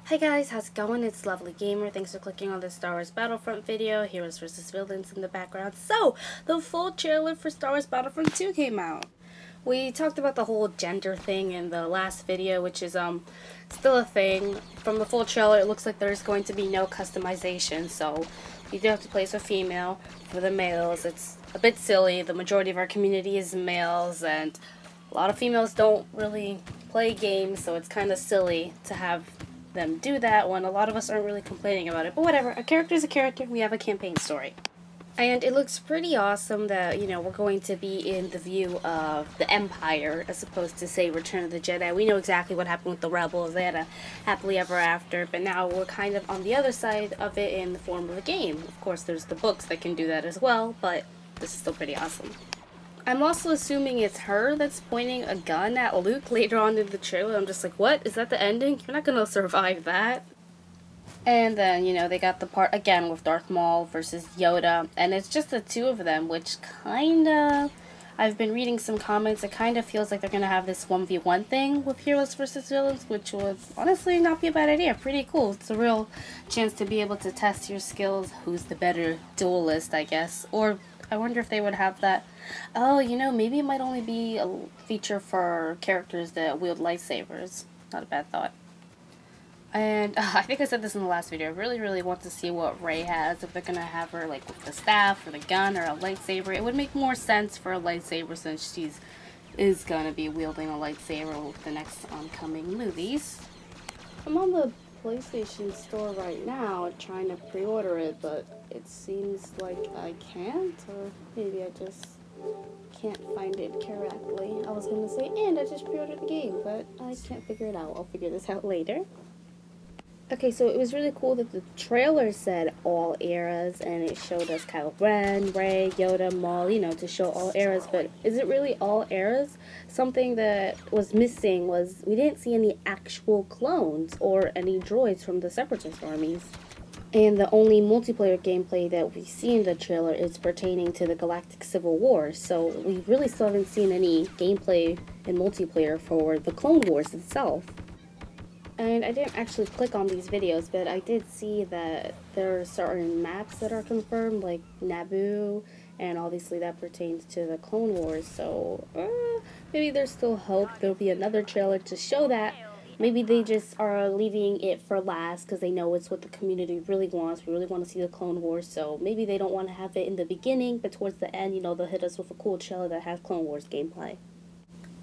Hi guys, how's it going? It's Lovely Gamer. Thanks for clicking on the Star Wars Battlefront video. Heroes vs. Villains in the background. So, the full trailer for Star Wars Battlefront 2 came out. We talked about the whole gender thing in the last video, which is still a thing. From the full trailer, it looks like there's going to be no customization, so you do have to play as a female. For the males, it's a bit silly. The majority of our community is males, and a lot of females don't really play games, so it's kind of silly to have them do that when a lot of us aren't really complaining about it. But whatever, a character is a character. We have a campaign story. And it looks pretty awesome that, you know, we're going to be in the view of the Empire as opposed to, say, Return of the Jedi. We know exactly what happened with the Rebels. They had a happily ever after, but now we're kind of on the other side of it in the form of a game. Of course, there's the books that can do that as well, but this is still pretty awesome. I'm also assuming it's her that's pointing a gun at Luke later on in the trailer. I'm just like, what? Is that the ending? You're not gonna survive that. And then, you know, they got the part again with Darth Maul versus Yoda. And it's just the two of them, which kinda... I've been reading some comments. It kind of feels like they're gonna have this 1v1 thing with heroes versus villains, which would honestly not be a bad idea. Pretty cool. It's a real chance to be able to test your skills. Who's the better duelist, I guess. Or I wonder if they would have that. Oh, you know, maybe it might only be a feature for characters that wield lightsabers. Not a bad thought. And I think I said this in the last video. I really want to see what Rey has. If they're going to have her like with the staff or the gun or a lightsaber. It would make more sense for a lightsaber since she's is going to be wielding a lightsaber with the next oncoming movies. I'm on the PlayStation Store right now trying to pre-order it, but it seems like I can't, or maybe I just can't find it correctly. I was gonna say, and I just pre-ordered the game, but I can't figure it out. I'll figure this out later. Okay, so it was really cool that the trailer said all eras, and it showed us Kylo Ren, Rey, Yoda, Maul, you know, to show all eras, but is it really all eras? Something that was missing was we didn't see any actual clones or any droids from the Separatist armies. And the only multiplayer gameplay that we see in the trailer is pertaining to the Galactic Civil War, so we really still haven't seen any gameplay in multiplayer for the Clone Wars itself. And I didn't actually click on these videos, but I did see that there are certain maps that are confirmed, like Naboo, and obviously that pertains to the Clone Wars, so maybe there's still hope there'll be another trailer to show that. Maybe they just are leaving it for last because they know it's what the community really wants. We really want to see the Clone Wars, so maybe they don't want to have it in the beginning, but towards the end, you know, they'll hit us with a cool trailer that has Clone Wars gameplay.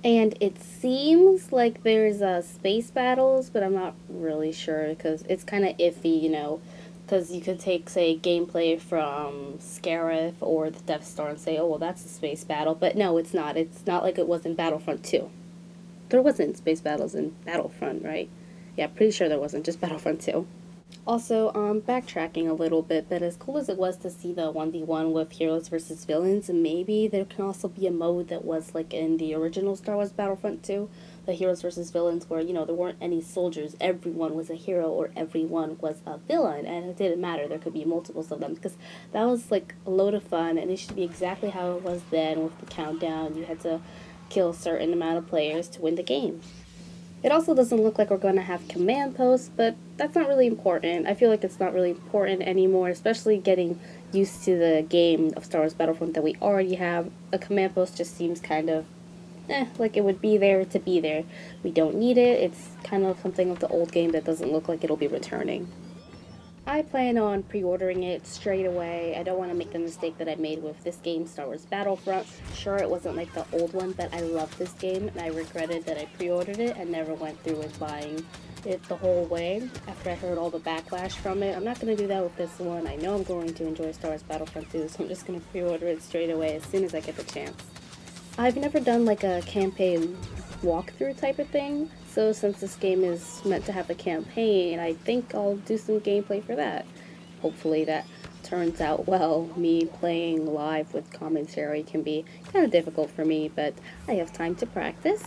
And it seems like there's space battles, but I'm not really sure because it's kind of iffy, you know, because you could take, say, gameplay from Scarif or the Death Star and say, oh, well, that's a space battle. But no, it's not. It's not like it was in Battlefront 2. There wasn't space battles in Battlefront, right? Yeah, pretty sure there wasn't, just Battlefront 2. Also, backtracking a little bit, but as cool as it was to see the 1v1 with heroes versus villains, maybe there can also be a mode that was like in the original Star Wars Battlefront 2, the heroes versus villains, where, you know, there weren't any soldiers, everyone was a hero or everyone was a villain, and it didn't matter, there could be multiples of them, because that was like a load of fun, and it should be exactly how it was then with the countdown. You had to kill a certain amount of players to win the game. It also doesn't look like we're going to have command posts, but that's not really important. I feel like it's not really important anymore, especially getting used to the game of Star Wars Battlefront that we already have. A command post just seems kind of, like it would be there to be there. We don't need it. It's kind of something of the old game that doesn't look like it'll be returning. I plan on pre-ordering it straight away. I don't want to make the mistake that I made with this game, Star Wars Battlefront. Sure, it wasn't like the old one, but I love this game, and I regretted that I pre-ordered it and never went through with buying it the whole way after I heard all the backlash from it. I'm not going to do that with this one. I know I'm going to enjoy Star Wars Battlefront 2, so I'm just going to pre-order it straight away as soon as I get the chance. I've never done like a campaign walkthrough type of thing, so since this game is meant to have a campaign, I think I'll do some gameplay for that. Hopefully that turns out well. Me playing live with commentary can be kind of difficult for me, but I have time to practice.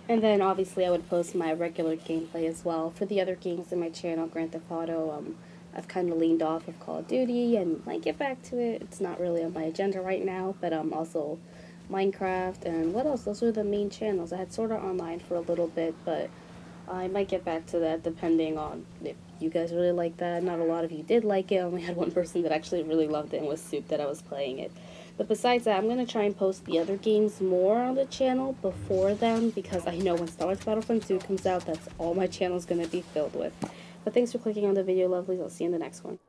And then obviously I would post my regular gameplay as well. For the other games in my channel, Grand Theft Auto, I've kind of leaned off of Call of Duty and might get back to it. It's not really on my agenda right now, but also Minecraft, and what else? Those were the main channels. I had Sword Art Online for a little bit, but I might get back to that depending on if you guys really like that. Not a lot of you did like it. I only had one person that actually really loved it and was Soup that I was playing it. But besides that, I'm going to try and post the other games more on the channel before then, because I know when Star Wars Battlefront 2 comes out, that's all my channel is going to be filled with. But thanks for clicking on the video, lovelies. I'll see you in the next one.